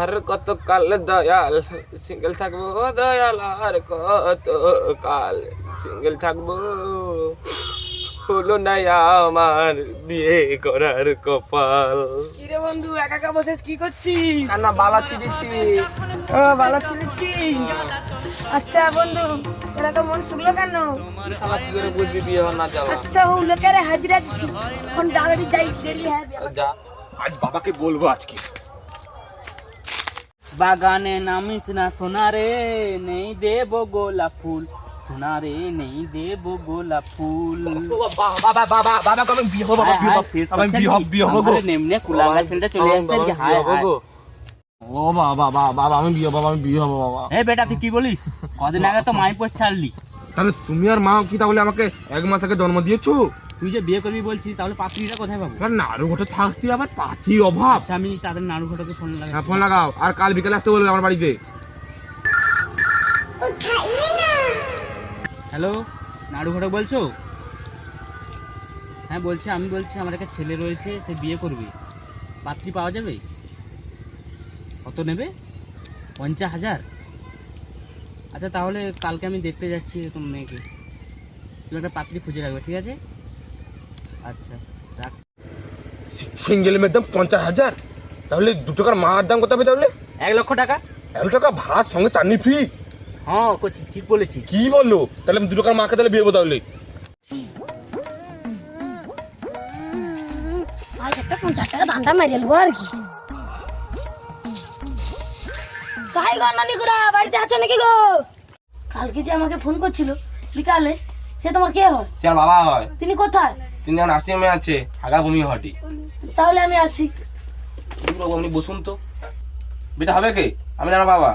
আর কত কাল দয়াল সিঙ্গেল থাকবো দয়াল, আর কত কাল সিঙ্গেল থাকবো। হলো না আমার বিয়ে করার কপাল। কিরে বন্ধু একা একা বসে কি করছিস? না বালা ছিড়িছি। ও ভালো ছিলিছি। আচ্ছা বন্ধু এরা তো মন শুকলো কেন? শালা কি করে বুঝবি বিয়ে না যাওয়া? আচ্ছা ও লোকের হাজিরা দিচ্ছি, এখন ডালারি যাই দেরি হ্যাঁ। যা, আজ বাবাকে বলবো আজকে। বাগানে নামিস না সোনারে, নেই দেব গোলাপ ফুল, সোনারে নেই দেব গোলাপ ফুল। বাবা বাবা বাবা কবে বিয়ে হবে? বাবা বিয়ে হবে গো। নেমনে কুলাঙ্গা ছেলেটা চলে আসছে কি হায় হায়। ও বাবা বাবা আমি বিয়ে হবে বাবা। এ বেটা তুই কি বলিস? কদিন আগে তো মাইপোস ছাড়লি। তাহলে তুমি আর মা কি তাহলে আমাকে 1 মাস আগে জন্ম দিয়েছো? তুই যে বিয়ে করবি বলছিস, তাহলে পাত্রীটা কোথায় পাবো? নাড়ু ঘটে থাকতে আবার পাখির অভাব। আচ্ছা আমি তাদের নাড়ু ঘটাকে ফোন লাগাচ্ছি। হ্যাঁ ফোন লাগাও, আর কাল বিকেলে আসতে বলবে আমার বাড়িতে। হ্যালো, নাড়ু ঘটক বলছো? হ্যাঁ বলছি, আমি বলছি আমার একটা ছেলে রয়েছে, সে বিয়ে করবে, পাত্রী পাওয়া যাবে? কত নেবে? 50,000। আচ্ছা তাহলে কালকে আমি দেখতে যাচ্ছি তোমার মেয়েকে, তুমি একটা পাত্রী খুঁজে রাখবে, ঠিক আছে? আচ্ছা রাখ। সিঙ্গেল মেয়ের দাম 50,000, তাহলে 2 টাকার মার দাম কত হবে তাহলে? 1 লক্ষ টাকা। 1 টাকা ভাত সঙ্গে চাটনি ফ্রি। হ্যাঁ করছি, ঠিক বলেছিস। কি বললো? তাহলে আমি 2 টাকার মাকে তাহলে বিয়ে করবো তাহলে। আজ একটা 50 টাকা দানটা মেরে নেবো আর কি। তাই গন্ডনি গুড়া বাড়িতে আছো নাকি গো? কালকে যে আমাকে ফোন করছিল বিকালে, সে তোমার কে হয়? সে আর বাবা হয়। তিনি কোথায়? তিনি এখন নার্সিংহোমে আছে, হাগা বমি হটি। তাহলে আমি আসি। আপনি বসুন তো। বেটা হবে কে? আমি না বাবা।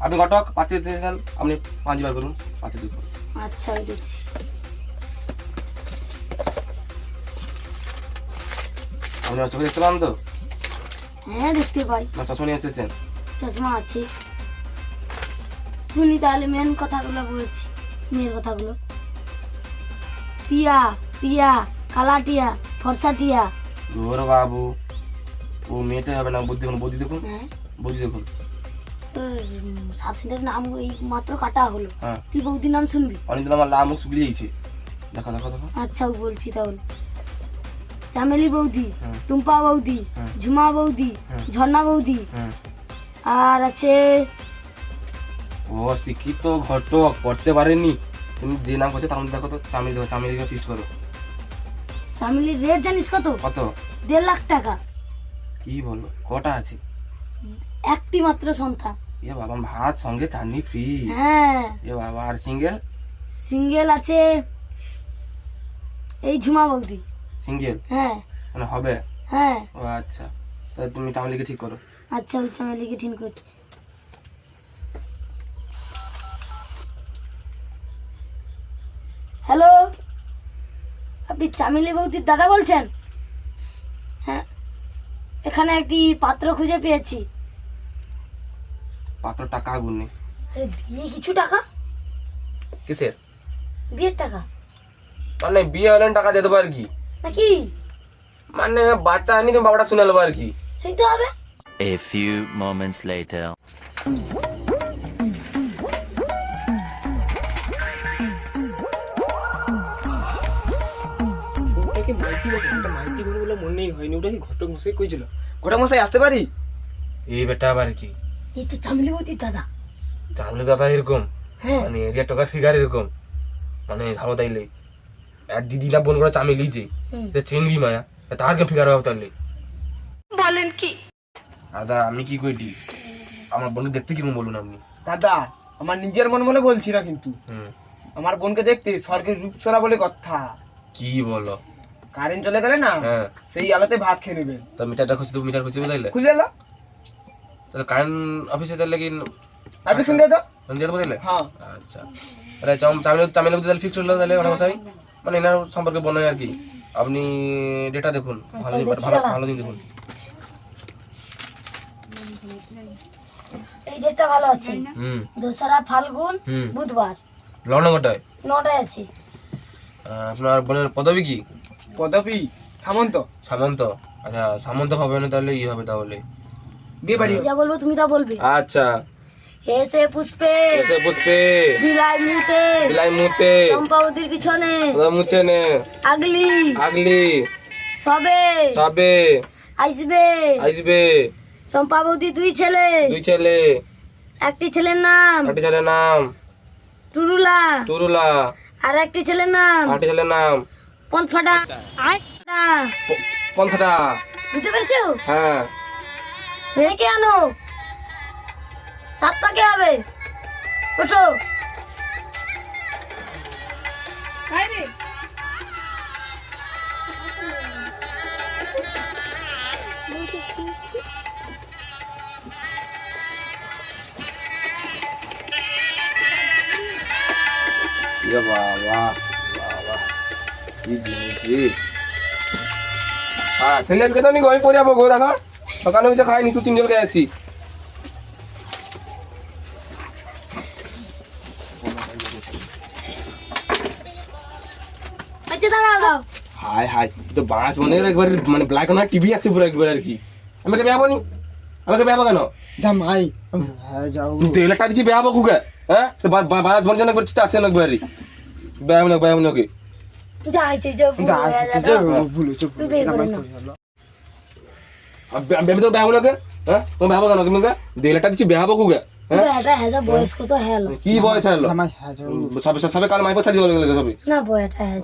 আপনি ঘটক পাঠিয়ে দিয়েছেন, আপনি 5 বার করুন, পাঠিয়ে দিন। আচ্ছা আমি দিচ্ছি। আপনি আমার চোখে দেখতে পান তো? হ্যাঁ দেখতে পাই, না চশমা নিয়ে এসেছেন? চশমা আছে। শুনি তাহলে মেন কথাগুলো বলছি, মেয়ের কথাগুলো। টিয়া টিয়া, কালা টিয়া, ফর্সা টিয়া। ওর বাবু, ও মেয়েটা হবে না। বুদ্ধি দেখুন, বুদ্ধি দেখুন, হ্যাঁ বুদ্ধি দেখুন। সাবসেন্টের নাম এই মাত্র কাটা হলো, হ্যাঁ তুই বৌদির নাম শুনবি? অনেকদিন আমার লাম শুকিয়েছে। দেখো দেখো দেখো। আচ্ছা বলছি তাহলে। চামেলি বৌদি, হ্যাঁ। টুম্পা বৌদি, হ্যাঁ। ঝুমা বৌদি, হ্যাঁ। ঝর্ণা বৌদি, হ্যাঁ। আর আছে ও শিক্ষিত ঘটক, পড়তে পারেনি। তুমি যে নাম করছো তার মধ্যে দেখো তো, চামিলি দেখো, চামিলিকে ফিক্স করো। চামেলির রেট জানিস কত? কত? 1.5 লাখ টাকা। কি বলো, কটা আছে? একটি মাত্র সন্তান। এ বাবা, ভাত সঙ্গে চাটনি ফ্রি। হ্যাঁ এ বাবা, আর সিঙ্গেল? সিঙ্গেল আছে এই ঝুমা বৌদি। সিঙ্গেল হ্যাঁ মানে হবে? হ্যাঁ। ও আচ্ছা, তাহলে তুমি চামিলিকে ঠিক করো। আচ্ছা ওই চামেলিকে ঠিক করছি। হ্যালো, আপনি চামেলি বৌদির দাদা বলছেন? হ্যাঁ, এখানে একটি পাত্র খুঁজে পেয়েছি। পাত্র টাকা আগুন নেই। আরে দিয়ে কিছু টাকা, কিসের? বিয়ের টাকা মানে বিয়ে হলেন টাকা দিয়ে দেবো আর কি? নাকি? মানে বাচ্চা আনি তুমি বাবাটা শুনে নেবো আর কি। শুনতে হবে। A few moments later. এই বেটা আবার কি? এই তো চামেলি বৌদির দাদা। চামলি দাদা এরকম, হ্যাঁ মানে এরিয়া টাকার ফিগার এরকম, মানে ভালো তাইলে আর দিদি না বোন করে চামিলি যে চিংড়ি মায়া, তার কে ফিগার হবে তাহলে? বলেন কি? দাদা আমি কি কইটি, আমার বোনকে দেখতে কিরকম বলুন আপনি? দাদা আমার নিজের মন বলে বলছি না, কিন্তু হুম। আমার বোনকে দেখতে স্বর্গের রূপসরা বলে কথা। কি বলো? কারেন্ট চলে গেলে না, হ্যাঁ সেই আলোতে ভাত খেয়ে নেবেন। তো মিটারটা খুঁজতে, মিটার খুঁজতে তাইলে খুলে এলো তাহলে কারেন্ট অফিসে তাহলে কি আপনি শুনতে তো? দিয়ে দেবো তাইলে? হ্যাঁ আচ্ছা, তাহলে চামিলি চামিলি তাহলে ফিক্স হলো তাহলে ওটা মশাই, মানে এনার সম্পর্কে বলে আর কি। আপনি ডেটা দেখুন, ভালো ভালো ভালো দিন দেখুন। এই ডেটটা ভালো আছে। হুম 2রা ফাল্গুন, হুম। বুধবার, লগ্ন কটায়? 9টায় আছে। আপনার বোনের পদবী কি? পদবী সামন্ত। সামন্ত? আচ্ছা সামন্ত হবে না, তাহলে ই হবে তাহলে বিয়ে বাড়ি যা বলবো তুমি তা বলবে। আচ্ছা। এসে পুষ্পে এসে পুষ্পে বিলাই মুতে বিলাই মুতে চম্পাবতীর পিছনে মুছে নে আগলি আগলি সবে তবে আসবে আসবে চম্পাবতী দুই ছেলে, দুই ছেলে, একটি ছেলের নাম একটি ছেলের নাম টুরুলা তুরুলা, আর একটি ছেলের নাম আরেকটি ছেলের নাম পনফাটা। পন্থাটা। বুঝতে পেরেছো? হ্যাঁ। রেখে আনো, সাত পাকে হবে। ওঠো। ইয়ে বাবা বাবা কি জিনিস। হ্যাঁ ছেলে আজকে তো আমি গই পড়ে যাবো গো। দেখো সকালে কিছু খাইনি, তুই তিনজন খেয়ে আসি। আচ্ছা দাঁড়াও। হাই হাই তো বাঁশ মনে একবার মানে ব্ল্যাক অ্যান্ড হোয়াইট টিভি আছে পুরো একবার আর কি। আমাকে বেয়াবো নি, আমাকে বেয়াবো কেন? জামাই হ্যাঁ যাও তুই তেল একটা দিচ্ছি বেয়াবো কুকে? হ্যাঁ তো বাঁশ মনে জানা করছিস আসে না একবার বেয়াবো নাকি? যা হয়েছে যে ভুল হয়ে যাবে। ভুলেছো তুই বিয়ে করে নাও। আমি তো বেয়াবো নাকি? হ্যাঁ তুমি বেয়াবো কেন? তুমি দেড় একটা দিচ্ছি বেয়াবো কুকে? হ্যাঁ এটা হ্যাঁ বয়স কত হ্যালো কি বয়স হলো? জামাই হ্যাঁ যাও সবে সবে কাল মাই পছাদি বলে গেলে সবে না বয়টা হ্যাঁ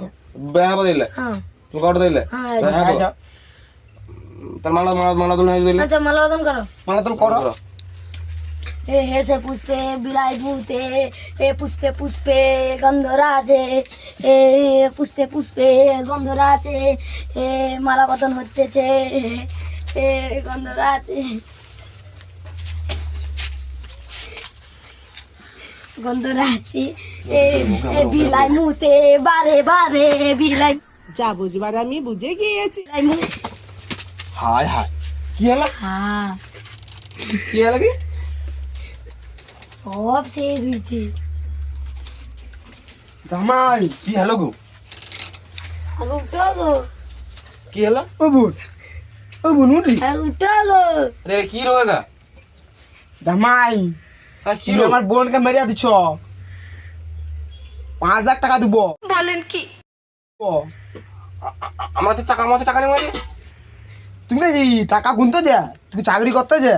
বেয়াবো দিলে হ্যাঁ তুমি কত দিলে? হ্যাঁ হ্যাঁ যাও তার মালা মালা মালা দুল দিলে আচ্ছা মালাবদন করো। মালা তো করো এ হেসে পুষ্পে বিলাই ভূতে এ পুষ্পে পুষ্পে গন্ধরাজে এ পুষ্পে পুষ্পে গন্ধরাজে এ মালাবদন হতেছে এ গন্ধরাজে গন্ধরাজে এ এ বিলাই মুতে বারে বারে বিলাই যা বুঝবার আমি বুঝে গিয়েছি। বিলাই মু হাই হাই কি হলো? হ্যাঁ কি হলো কি? সব শেষ হয়েছে। জামাই কি হলো গো? আগে উঠো গো, কি হলো? ও বোন উঠি আগে উঠো গো। রে কি রোগা? জামাই হ্যাঁ কি তুমি রোগ? আমার বোনকে মেরে দিচ্ছ। 5,00,000 টাকা দিব। বলেন কি? আমরা তো টাকা আমাদের টাকা নেই মাঝে। তুমি কি টাকা গুনতে যা? তুমি চাকরি করতে যা?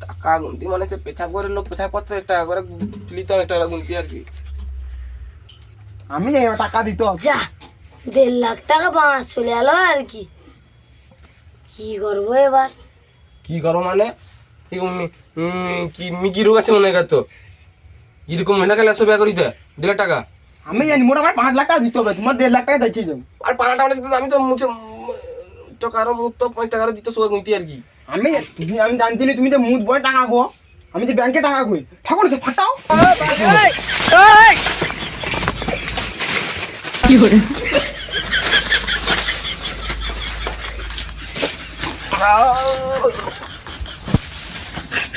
টাকা গুনতি মানে সে পেছাব করে লোক পেছাব করতে একটা করে লিতো একটা গুনতি আর কি। আমি যাই না, টাকা দিতে হবে। যা 1.5 লাখ টাকা বাঁশ চলে এলো আর কি। কি করবো এবার? কি করো মানে? কি মিকি রোগ আছে মনে হয় তো? এরকম মহিলা গেলে সব করি দে 1.5 লাখ টাকা। আমি জানি মোট আমার 5,00,000 টাকা দিতে হবে। তোমার 1.5 লাখ টাকা দিচ্ছি যাও। আর 5 টাকা আমি তো মুছে টাকার মুখ তো 5 টাকা দিতে সব গুনতি আর কি। আমি জানছি না তুমি যে মুদ বয় টাকা গো। আমি যে ব্যাংকে টাকা কই ঠাকুর সে ফাটাও। কি করে